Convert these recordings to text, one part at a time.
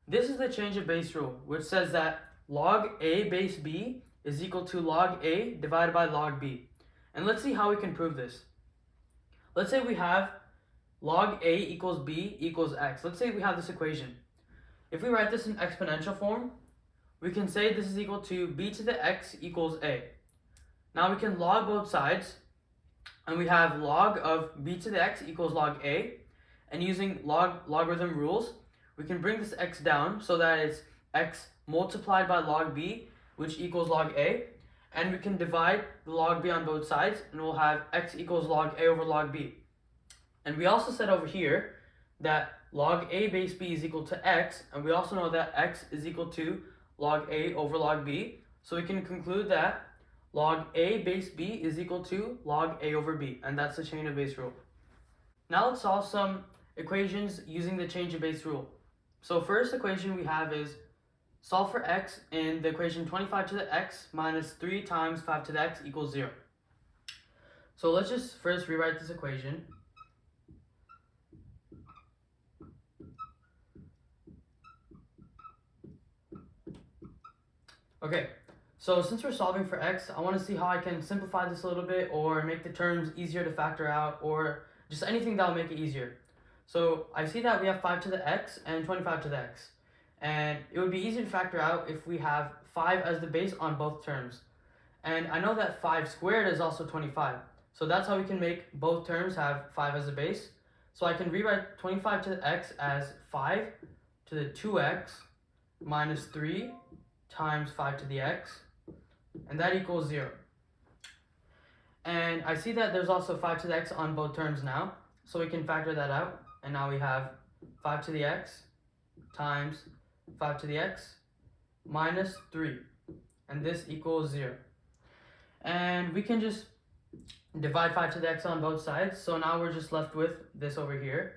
This is the change of base rule, which says that log a base b is equal to log a divided by log b. And let's see how we can prove this. Let's say we have log a equals b equals x. Let's say we have this equation. If we write this in exponential form, we can say this is equal to b to the x equals a. Now we can log both sides, and we have log of b to the x equals log a. And using logarithm rules, we can bring this x down so that it's x multiplied by log b, which equals log a. And we can divide the log b on both sides, and we'll have x equals log a over log b. And we also said over here that log a base b is equal to x, and we also know that x is equal to log a over log b. So we can conclude that log a base b is equal to log a over b, and that's the change of base rule. Now let's solve some equations using the change of base rule. So first equation we have is solve for x in the equation 25 to the x minus 3 times 5 to the x equals 0. So let's just first rewrite this equation. Okay, so since we're solving for x, I want to see how I can simplify this a little bit or make the terms easier to factor out or just anything that will make it easier. So I see that we have 5 to the x and 25 to the x. And it would be easy to factor out if we have 5 as the base on both terms. And I know that 5 squared is also 25. So that's how we can make both terms have 5 as a base. So I can rewrite 25 to the x as 5 to the 2x minus 3 times 5 to the x, and that equals 0. And I see that there's also 5 to the x on both terms now, so we can factor that out, and now we have 5 to the x times 5 to the x minus 3, and this equals 0. And we can just divide 5 to the x on both sides, so now we're just left with this over here,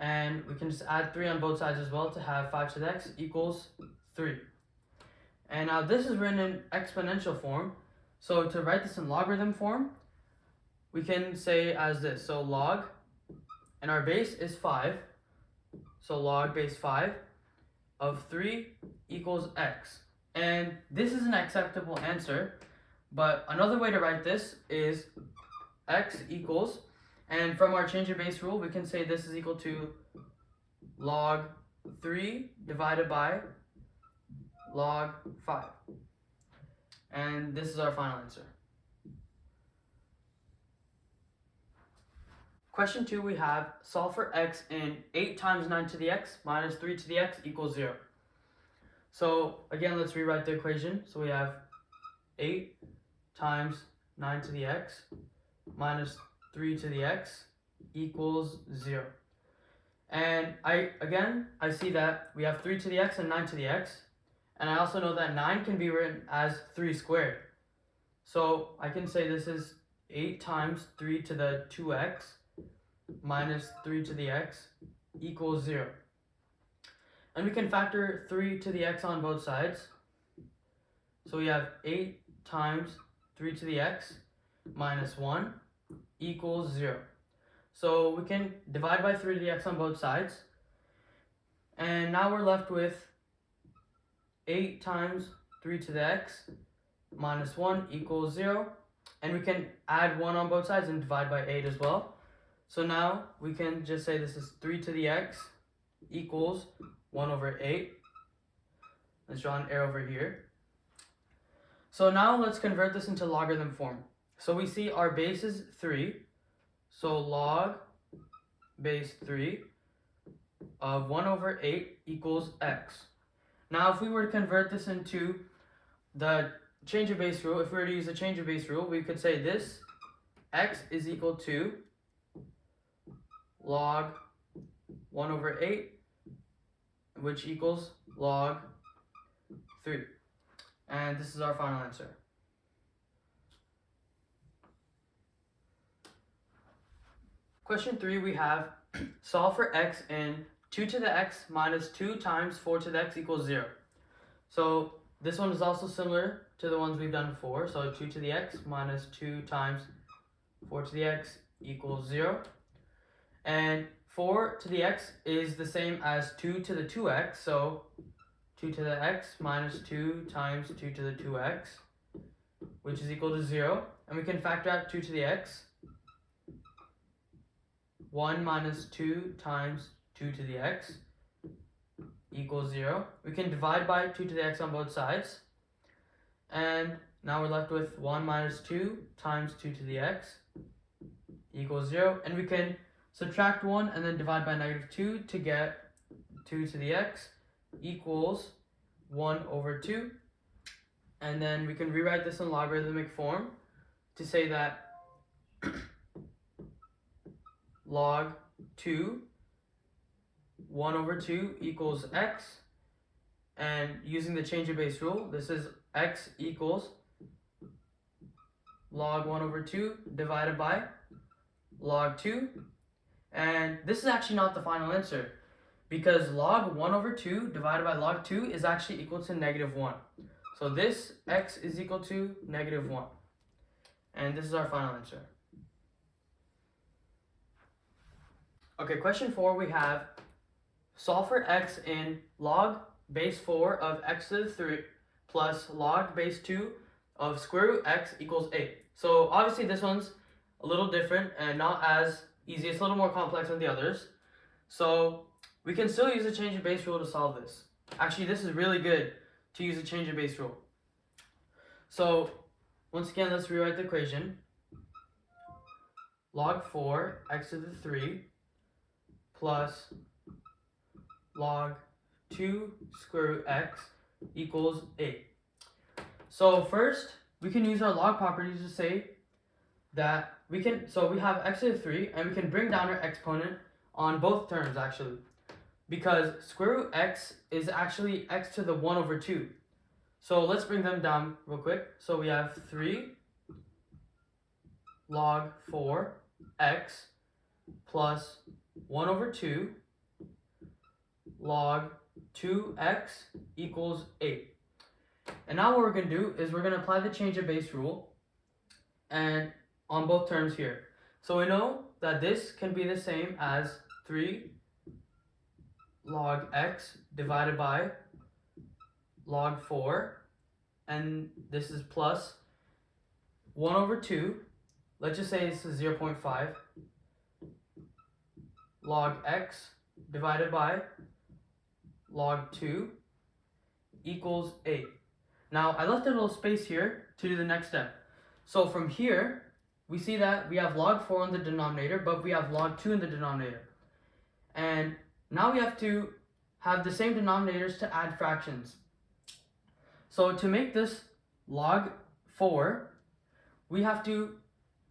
and we can just add 3 on both sides as well to have 5 to the x equals 3. And now this is written in exponential form, so to write this in logarithm form, we can say as this. So log, and our base is 5, so log base 5 of 3 equals x. And this is an acceptable answer, but another way to write this is x equals, and from our change of base rule, we can say this is equal to log 3 divided by log 5. And this is our final answer. Question 2, we have solve for x in 8 times 9 to the x minus 3 to the x equals 0. So again, let's rewrite the equation. So we have 8 times 9 to the x minus 3 to the x equals 0. And I see that we have 3 to the x and 9 to the x. And I also know that 9 can be written as 3 squared. So I can say this is 8 times 3 to the 2x minus 3 to the x equals 0. And we can factor 3 to the x on both sides. So we have 8 times 3 to the x minus 1 equals 0. So we can divide by 3 to the x on both sides. And now we're left with 8 times 3 to the x minus 1 equals 0. And we can add 1 on both sides and divide by 8 as well. So now we can just say this is 3 to the x equals 1 over 8. Let's draw an arrow over here. So now let's convert this into logarithm form. So we see our base is 3. So log base 3 of 1 over 8 equals x. Now if we were to convert this into the change of base rule, if we were to use the change of base rule, we could say this x is equal to log 1 over 8, which equals log 3. And this is our final answer. Question 3, we have solve for x in 2 to the x minus 2 times 4 to the x equals 0. So this one is also similar to the ones we've done before. So 2 to the x minus 2 times 4 to the x equals 0. And 4 to the x is the same as 2 to the 2x, so 2 to the x minus 2 times 2 to the 2x, which is equal to 0. And we can factor out 2 to the x. 1 minus 2 times 2 to the x equals 0. We can divide by 2 to the x on both sides. And now we're left with 1 minus 2 times 2 to the x equals 0. And we can subtract 1 and then divide by negative 2 to get 2 to the x equals 1 over 2. And then we can rewrite this in logarithmic form to say that log 2, 1 over 2 equals x. And using the change of base rule, this is x equals log 1 over 2 divided by log 2. And this is actually not the final answer, because log 1 over 2 divided by log 2 is actually equal to negative 1. So this x is equal to negative 1. And this is our final answer. Okay, question 4, we have solve for x in log base 4 of x to the 3 plus log base 2 of square root x equals 8. So obviously this one's a little different and not as easy. It's a little more complex than the others. So we can still use the change of base rule to solve this. Actually, this is really good to use the change of base rule. So once again, let's rewrite the equation. Log 4 x to the 3 plus log 2 square root x equals 8. So first, we can use our log properties to say that we have x to the 3, and we can bring down our exponent on both terms actually, because square root x is actually x to the 1 over 2. So let's bring them down real quick. So we have 3 log 4 x plus 1 over 2 log 2x equals 8. And now what we're going to do is we're going to apply the change of base rule and on both terms here. So we know that this can be the same as 3 log x divided by log 4, and this is plus 1 over 2, let's just say this is 0.5 log x divided by log 2 equals 8. Now I left a little space here to do the next step. So from here, we see that we have log 4 in the denominator, but we have log 2 in the denominator. And now we have to have the same denominators to add fractions. So to make this log 4, we have to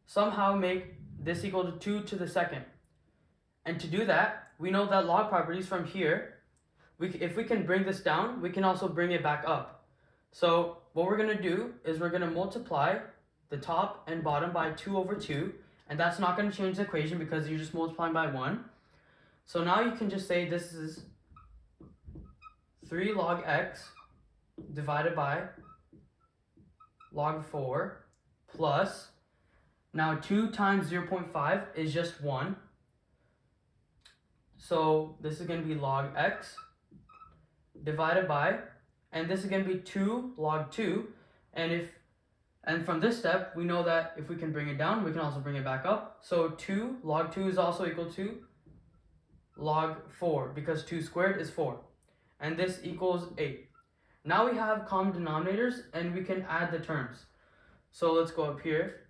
somehow make this equal to 2 to the second. And to do that, we know that log properties from here, if we can bring this down, we can also bring it back up. So what we're going to do is we're going to multiply the top and bottom by 2 over 2, and that's not going to change the equation because you're just multiplying by 1. So now you can just say this is 3 log x divided by log 4 plus, now 2 times 0.5 is just 1. So this is going to be log x divided by, and this is going to be 2 log 2, and from this step, we know that if we can bring it down, we can also bring it back up. So 2 log 2 is also equal to log 4, because 2 squared is 4. And this equals 8. Now we have common denominators, and we can add the terms. So let's go up here.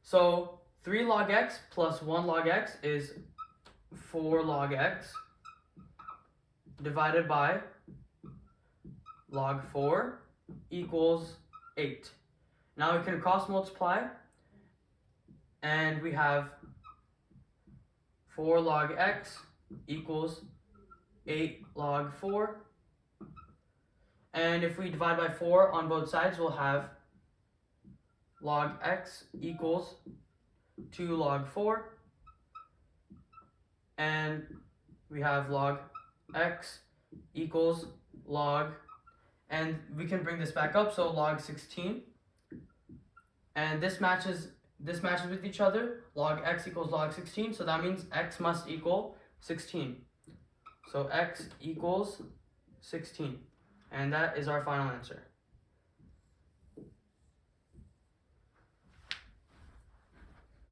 So 3 log x plus 1 log x is 4 log x divided by log 4 equals 8. Now we can cross multiply, and we have 4 log x equals 8 log 4. And if we divide by 4 on both sides, we'll have log x equals 2 log 4. And we have log x equals log, and we can bring this back up, so log 16. And this matches this matches with each other. Log x equals log 16, so that means x must equal 16. So x equals 16. And that is our final answer.